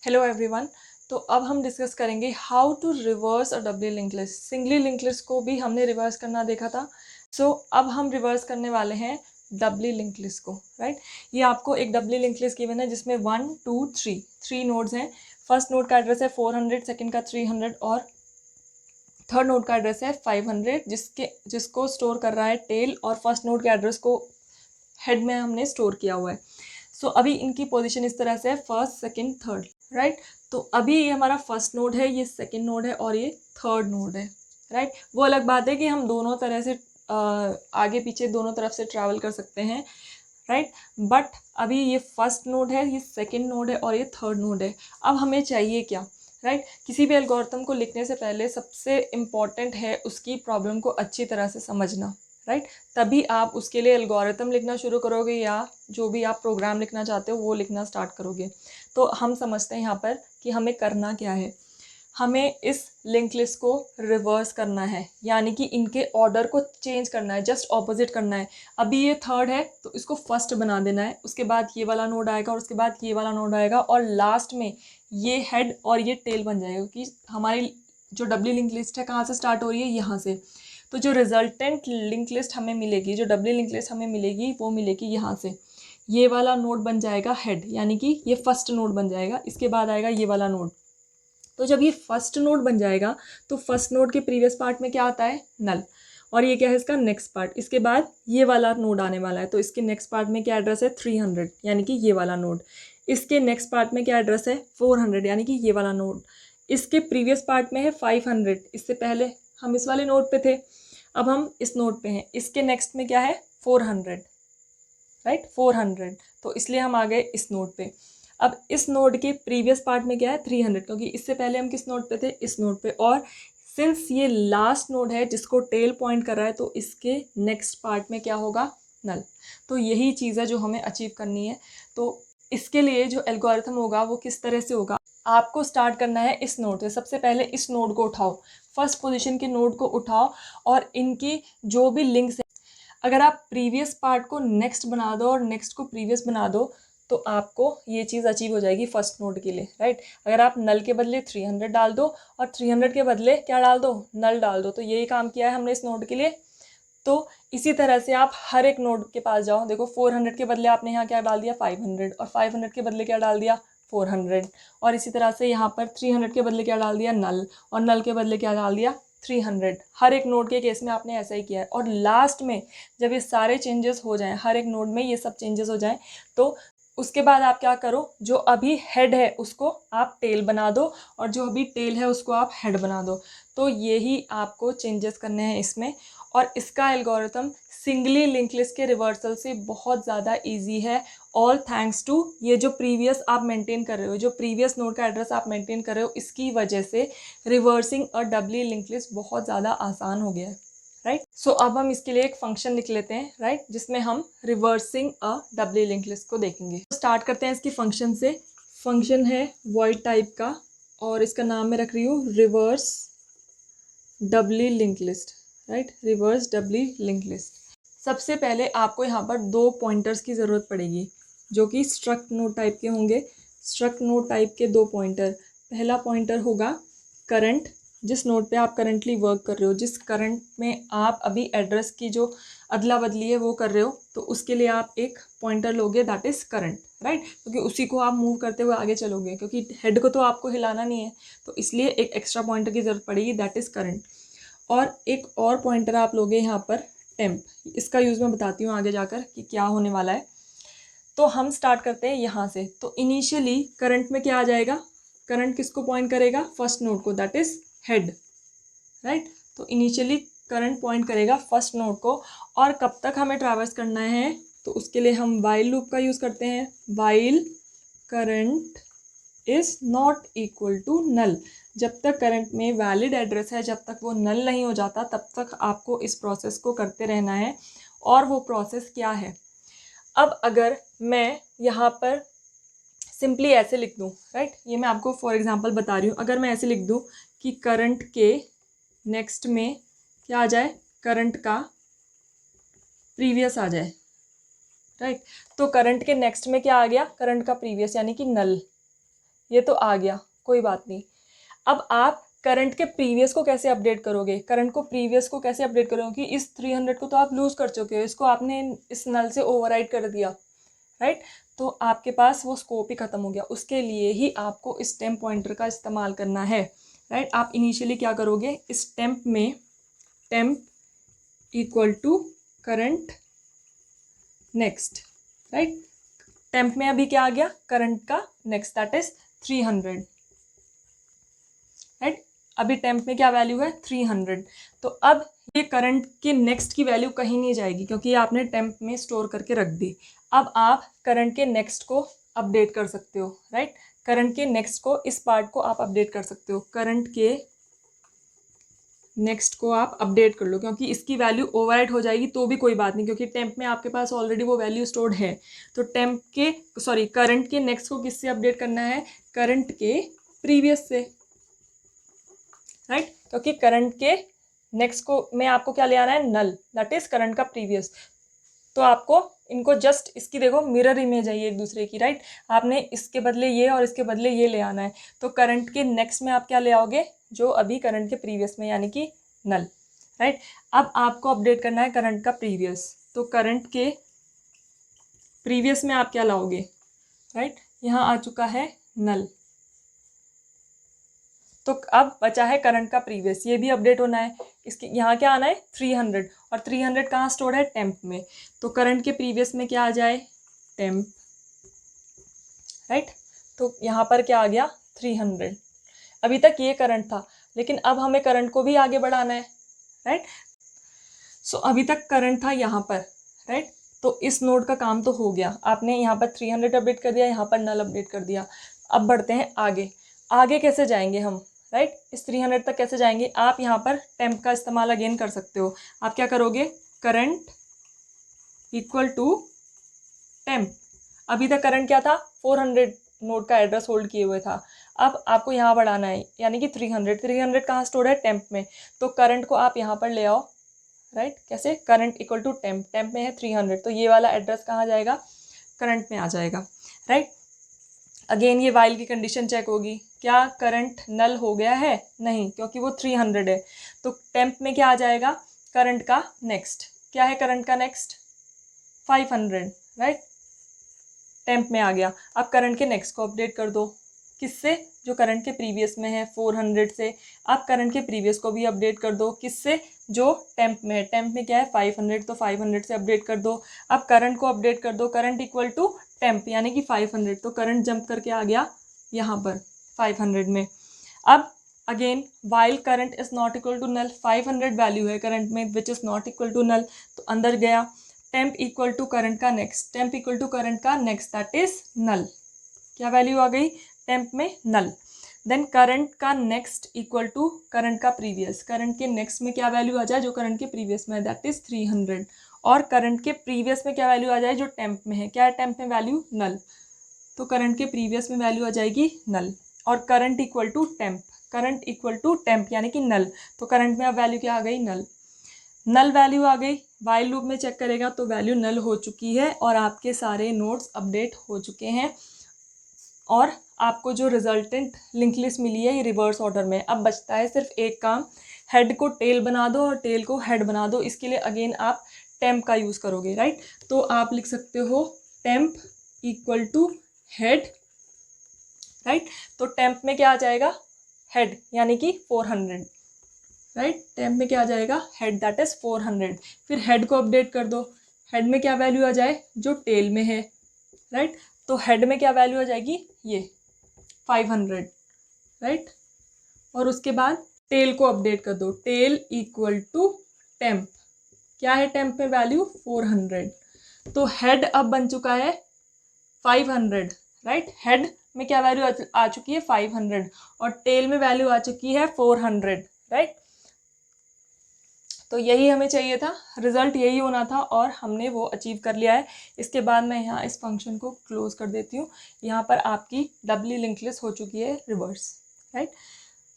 Hello everyone. तो अब हम डिस्कस करेंगे how to reverse a doubly linked list. Singly linked list को भी हमने रिवर्स करना देखा था। अब हम रिवर्स करने वाले हैं डबली लिंक लिस्ट को, राइट। ये आपको एक डबली लिंक लिस्ट गिवन है जिसमें 1 2 3 नोड्स हैं। फर्स्ट नोड का एड्रेस है 400, सेकंड का 300 और थर्ड नोड का एड्रेस है 500 जिसको स्टोर कर रहा है टेल, और फर्स्ट नोड के एड्रेस को हेड में हमने स्टोर किया हुआ है। अभी इनकी पोजीशन इस तरह से है, फर्स्ट सेकंड थर्ड, राइट। तो अभी ये हमारा फर्स्ट नोड है, ये सेकंड नोड है और ये थर्ड नोड है, राइट। वो अलग बात है कि हम दोनों तरह से आगे पीछे दोनों तरफ से ट्रैवल कर सकते हैं, राइट। बट अभी ये फर्स्ट नोड है, ये सेकंड नोड है और ये थर्ड नोड है। अब हमें चाहिए क्या, राइट। किसी भी एल्गोरिथम को लिखने से पहले सबसे इम्पॉर्टेंट है उसकी प्रॉब्लम को अच्छी तरह से समझना, राइट। तभी आप उसके लिए एल्गोरिथम लिखना शुरू करोगे या जो भी आप प्रोग्राम लिखना चाहते हो वो लिखना स्टार्ट करोगे। तो हम समझते हैं यहाँ पर कि हमें करना क्या है। हमें इस लिंक लिस्ट को रिवर्स करना है, यानी कि इनके ऑर्डर को चेंज करना है, जस्ट ऑपोजिट करना है। अभी ये थर्ड है तो इसको फर्स्ट बना देना है, उसके बाद ये वाला नोड आएगा और उसके बाद ये वाला नोड आएगा और लास्ट में ये हेड और ये टेल बन जाएगा, क्योंकि हमारी जो डबली लिंक लिस्ट है कहाँ से स्टार्ट हो रही है, यहाँ से। तो जो रिजल्टेंट लिंक लिस्ट हमें मिलेगी, जो डबली लिंक लिस्ट हमें मिलेगी वो मिलेगी यहाँ से। ये वाला नोड बन जाएगा हेड, यानी कि ये फर्स्ट नोड बन जाएगा, इसके बाद आएगा ये वाला नोड। तो जब ये फर्स्ट नोड बन जाएगा तो फर्स्ट नोड के प्रीवियस पार्ट में क्या आता है, नल, और ये क्या है इसका नेक्स्ट पार्ट। इसके बाद ये वाला नोड आने वाला है, तो इसके नेक्स्ट पार्ट में क्या एड्रेस है 300, यानी कि ये वाला नोड। इसके नेक्स्ट पार्ट में क्या एड्रेस है 400, यानी कि ये वाला नोड। इसके प्रीवियस पार्ट में है 500, इससे पहले हम इस वाले नोड पे थे, अब हम इस नोड पे हैं। इसके नेक्स्ट में क्या है 400, राइट, 400, तो इसलिए हम आ गए इस नोड पे। अब इस नोड के प्रीवियस पार्ट में क्या है 300, क्योंकि इससे पहले हम किस नोड पे थे, इस नोड पे। और सिंस ये लास्ट नोड है जिसको टेल पॉइंट कर रहा है, तो इसके नेक्स्ट पार्ट में क्या होगा, नल। तो यही चीज़ है जो हमें अचीव करनी है। तो इसके लिए जो एल्गोरिथम होगा वो किस तरह से होगा, आपको स्टार्ट करना है इस नोड से। सबसे पहले इस नोड को उठाओ, फर्स्ट पोजीशन के नोड को उठाओ और इनकी जो भी लिंक्स है, अगर आप प्रीवियस पार्ट को नेक्स्ट बना दो और नेक्स्ट को प्रीवियस बना दो तो आपको ये चीज़ अचीव हो जाएगी फर्स्ट नोड के लिए, राइट। अगर आप नल के बदले 300 डाल दो और 300 के बदले क्या डाल दो, नल डाल दो, तो यही काम किया है हमने इस नोड के लिए। तो इसी तरह से आप हर एक नोड के पास जाओ, देखो 400 के बदले आपने यहाँ क्या डाल दिया 500, और 500 के बदले क्या डाल दिया 400, और इसी तरह से यहाँ पर 300 के बदले क्या डाल दिया नल, और नल के बदले क्या डाल दिया 300। हर एक नोड के केस में आपने ऐसा ही किया है। और लास्ट में जब ये सारे चेंजेस हो जाएं, हर एक नोड में ये सब चेंजेस हो जाएं, तो उसके बाद आप क्या करो, जो अभी हेड है उसको आप टेल बना दो और जो अभी टेल है उसको आप हेड बना दो। तो यही आपको चेंजेस करने हैं इसमें। और इसका एल्गोरिथम सिंगली लिंक लिस्ट के रिवर्सल से बहुत ज़्यादा इजी है, ऑल थैंक्स टू ये जो प्रीवियस आप मेंटेन कर रहे हो, जो प्रीवियस नोड का एड्रेस आप मेंटेन कर रहे हो, इसकी वजह से रिवर्सिंग अ डबली लिंक लिस्ट बहुत ज़्यादा आसान हो गया है, राइट। अब हम इसके लिए एक फंक्शन लिख लेते हैं, राइट, जिसमें हम रिवर्सिंग अ डबली लिंक लिस्ट को देखेंगे। स्टार्ट करते हैं इसकी फंक्शन से। फंक्शन है वॉइड टाइप का और इसका नाम मैं रख रही हूँ reverse doubly linked list, right, reverse doubly linked list. सबसे पहले आपको यहाँ पर दो पॉइंटर्स की ज़रूरत पड़ेगी जो कि स्ट्रक्ट नोड टाइप के होंगे। स्ट्रक्ट नोड टाइप के दो पॉइंटर, पहला पॉइंटर होगा करंट, जिस नोड पे आप करंटली वर्क कर रहे हो, जिस करंट में आप अभी एड्रेस की जो अदला बदली है वो कर रहे हो, तो उसके लिए आप एक पॉइंटर लोगे, दैट इज़ करंट, राइट, क्योंकि उसी को आप मूव करते हुए आगे चलोगे, क्योंकि हेड को तो आपको हिलाना नहीं है, तो इसलिए एक एक्स्ट्रा पॉइंटर की ज़रूरत पड़ेगी, दैट इज़ करंट। और एक और पॉइंटर आप लोगे यहाँ पर टेम्प, इसका यूज़ मैं बताती हूँ आगे जाकर कि क्या होने वाला है। तो हम स्टार्ट करते हैं यहाँ से। तो इनिशियली करंट में क्या आ जाएगा, करंट किसको पॉइंट करेगा, फर्स्ट नोड को, दैट इज हेड, राइट। तो इनिशियली करंट पॉइंट करेगा फर्स्ट नोड को। और कब तक हमें ट्रैवर्स करना है, तो उसके लिए हम वाइल लूप का यूज़ करते हैं। While current is not equal to null, जब तक करंट में वैलिड एड्रेस है, जब तक वो नल नहीं हो जाता, तब तक आपको इस प्रोसेस को करते रहना है। और वो प्रोसेस क्या है, अब अगर मैं यहाँ पर सिंपली ऐसे लिख दूँ, राइट, ये मैं आपको फॉर एग्जांपल बता रही हूँ। अगर मैं ऐसे लिख दूँ कि करंट के नेक्स्ट में क्या आ जाए, करंट का प्रीवियस आ जाए, राइट। तो करंट के नेक्स्ट में क्या आ गया, करंट का प्रीवियस, यानी कि नल, ये तो आ गया, कोई बात नहीं। अब आप करंट के प्रीवियस को कैसे अपडेट करोगे, करंट को प्रीवियस को कैसे अपडेट करोगे, कि इस 300 को तो आप लूज कर चुके हो, इसको आपने इस नल से ओवरराइड कर दिया, राइट। तो आपके पास वो स्कोप ही खत्म हो गया, उसके लिए ही आपको इस टेम्प पॉइंटर का इस्तेमाल करना है, राइट। आप इनिशियली क्या करोगे, इस टेम्प में temp equal to current next, right. Temp में अभी क्या आ गया, करंट का नेक्स्ट, दैट इज 300, राइट। अभी टेम्प में क्या वैल्यू है, 300। तो अब ये करंट के नेक्स्ट की वैल्यू कहीं नहीं जाएगी, क्योंकि ये आपने टेम्प में स्टोर करके रख दी। अब आप करंट के नेक्स्ट को अपडेट कर सकते हो, राइट। करंट के नेक्स्ट को, इस पार्ट को आप अपडेट कर सकते हो, करंट के नेक्स्ट को आप अपडेट कर लो, क्योंकि इसकी वैल्यू ओवरराइट हो जाएगी तो भी कोई बात नहीं, क्योंकि टेम्प में आपके पास ऑलरेडी वो वैल्यू स्टोर्ड है। तो टेम्प के करंट के नेक्स्ट को किससे अपडेट करना है, करंट के प्रीवियस से, राइट। क्योंकि करंट के नेक्स्ट को में आपको क्या ले आना है, नल, दैट इज करंट का प्रीवियस। तो आपको इनको जस्ट, इसकी देखो मिरर इमेज है ये एक दूसरे की, राइट। आपने इसके बदले ये और इसके बदले ये ले आना है। तो करंट के नेक्स्ट में आप क्या ले आओगे, जो अभी करंट के प्रीवियस में, यानी कि नल, राइट। अब आपको अपडेट करना है करंट का प्रीवियस, तो करंट के प्रीवियस में आप क्या लाओगे, राइट। यहाँ आ चुका है नल, तो अब बचा है करंट का प्रीवियस, ये भी अपडेट होना है। इसके यहाँ क्या आना है, 300, और 300 कहाँ स्टोर है, टेम्प में। तो करंट के प्रीवियस में क्या आ जाए, टेम्प, राइट। तो यहाँ पर क्या आ गया, 300। अभी तक ये करंट था, लेकिन अब हमें करंट को भी आगे बढ़ाना है, राइट। सो अभी तक करंट था यहाँ पर, राइट। तो इस नोड का काम तो हो गया, आपने यहाँ पर 300 अपडेट कर दिया, यहाँ पर नल अपडेट कर दिया। अब बढ़ते हैं आगे। आगे कैसे जाएंगे हम, राइट। इस 300 तक कैसे जाएंगे, आप यहाँ पर टेम्प का इस्तेमाल अगेन कर सकते हो। आप क्या करोगे, करंट इक्वल टू टेम्प। अभी तक करंट क्या था, 400 नोड का एड्रेस होल्ड किए हुए था। अब आपको यहाँ बढ़ाना है, यानी कि 300 कहाँ स्टोर है, टेम्प में। तो करंट को आप यहाँ पर ले आओ, राइट। कैसे, current equal to temp, temp में है 300, तो ये वाला एड्रेस कहाँ जाएगा, करंट में आ जाएगा, राइट। अगेन ये वाइल की कंडीशन चेक होगी, क्या करंट नल हो गया है, नहीं, क्योंकि वो 300 है। तो टेम्प में क्या आ जाएगा, करंट का नेक्स्ट, क्या है करंट का नेक्स्ट, 500, राइट। टेम्प में आ गया। अब करंट के नेक्स्ट को अपडेट कर दो, किससे, जो करंट के प्रीवियस में है 400 से। अब करंट के प्रीवियस को भी अपडेट कर दो, किससे, जो टेम्प में है। टेम्प में क्या है, 500, तो 500 से अपडेट कर दो। अब करंट को अपडेट कर दो, करंट इक्वल टू टेम्प, यानी कि 500, तो करंट जंप करके आ गया यहाँ पर 500 में। अब again while current is not equal to null, 500 value है करंट में which is not equal to null, तो अंदर गया। टेम्प इक्वल टू करंट का next, temp equal to current का नेक्स्ट, दैट इज नल। क्या वैल्यू आ गई, टेम्प में नल। देन करंट का नेक्स्ट इक्वल टू करंट का प्रीवियस, करंट के नेक्स्ट में क्या वैल्यू आ जाए, जो करंट के प्रीवियस में है, दैट इज 300। और करंट के प्रीवियस में क्या वैल्यू आ जाए, जो टेम्प में है, क्या है टेम्प में वैल्यू, नल। तो करंट के प्रीवियस में वैल्यू आ जाएगी नल। और current equal to temp, current equal to temp यानी कि नल, तो करंट में अब वैल्यू क्या आ गई, नल। नल वैल्यू आ गई, वाइल लूप में चेक करेगा तो वैल्यू नल हो चुकी है, और आपके सारे नोड्स अपडेट हो चुके हैं। और आपको जो रिजल्टेंट लिंक लिस्ट मिली है ये रिवर्स ऑर्डर में। अब बचता है सिर्फ एक काम, हेड को टेल बना दो और टेल को हेड बना दो। इसके लिए अगेन आप टेम्प का यूज़ करोगे, राइट। तो आप लिख सकते हो temp equal to head, right. तो टेम्प में क्या आ जाएगा, हेड, यानी कि 400, राइट। टेम्प में क्या आ जाएगा, हेड, दैट इज 400। फिर हेड को अपडेट कर दो, हेड में क्या वैल्यू आ जाए, जो टेल में है, राइट। तो हेड में क्या वैल्यू आ जाएगी, ये 500, राइट। और उसके बाद टेल को अपडेट कर दो, टेल इक्वल टू टेम्प, क्या है टेम्प में वैल्यू 400। तो हेड अब बन चुका है 500, राइट। हेड में क्या वैल्यू आ चुकी है 500, और टेल में वैल्यू आ चुकी है 400, राइट। तो यही हमें चाहिए था, रिजल्ट यही होना था, और हमने वो अचीव कर लिया है। इसके बाद मैं यहाँ इस फंक्शन को क्लोज कर देती हूँ। यहाँ पर आपकी डबली लिंक लिस्ट हो चुकी है रिवर्स, राइट।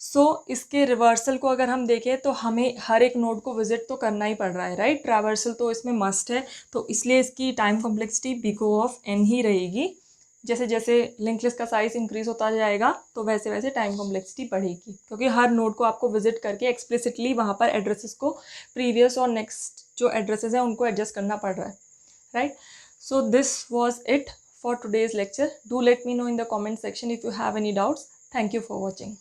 सो इसके रिवर्सल को अगर हम देखें तो हमें हर एक नोड को विजिट तो करना ही पड़ रहा है, राइट। ट्रैवर्सल तो इसमें मस्ट है, तो इसलिए इसकी टाइम कॉम्प्लेक्सिटी बिको ऑफ n ही रहेगी, जैसे जैसे लिंक लिस्ट का साइज इंक्रीज होता जाएगा तो वैसे वैसे टाइम कॉम्प्लेक्सिटी बढ़ेगी, क्योंकि हर नोड को आपको विजिट करके एक्सप्लिसिटली वहाँ पर एड्रेसेस को प्रीवियस और नेक्स्ट जो एड्रेसेस हैं उनको एडजस्ट करना पड़ रहा है, right. So this was it for today's lecture. Do let me know in the comment section if you have any doubts. Thank you for watching.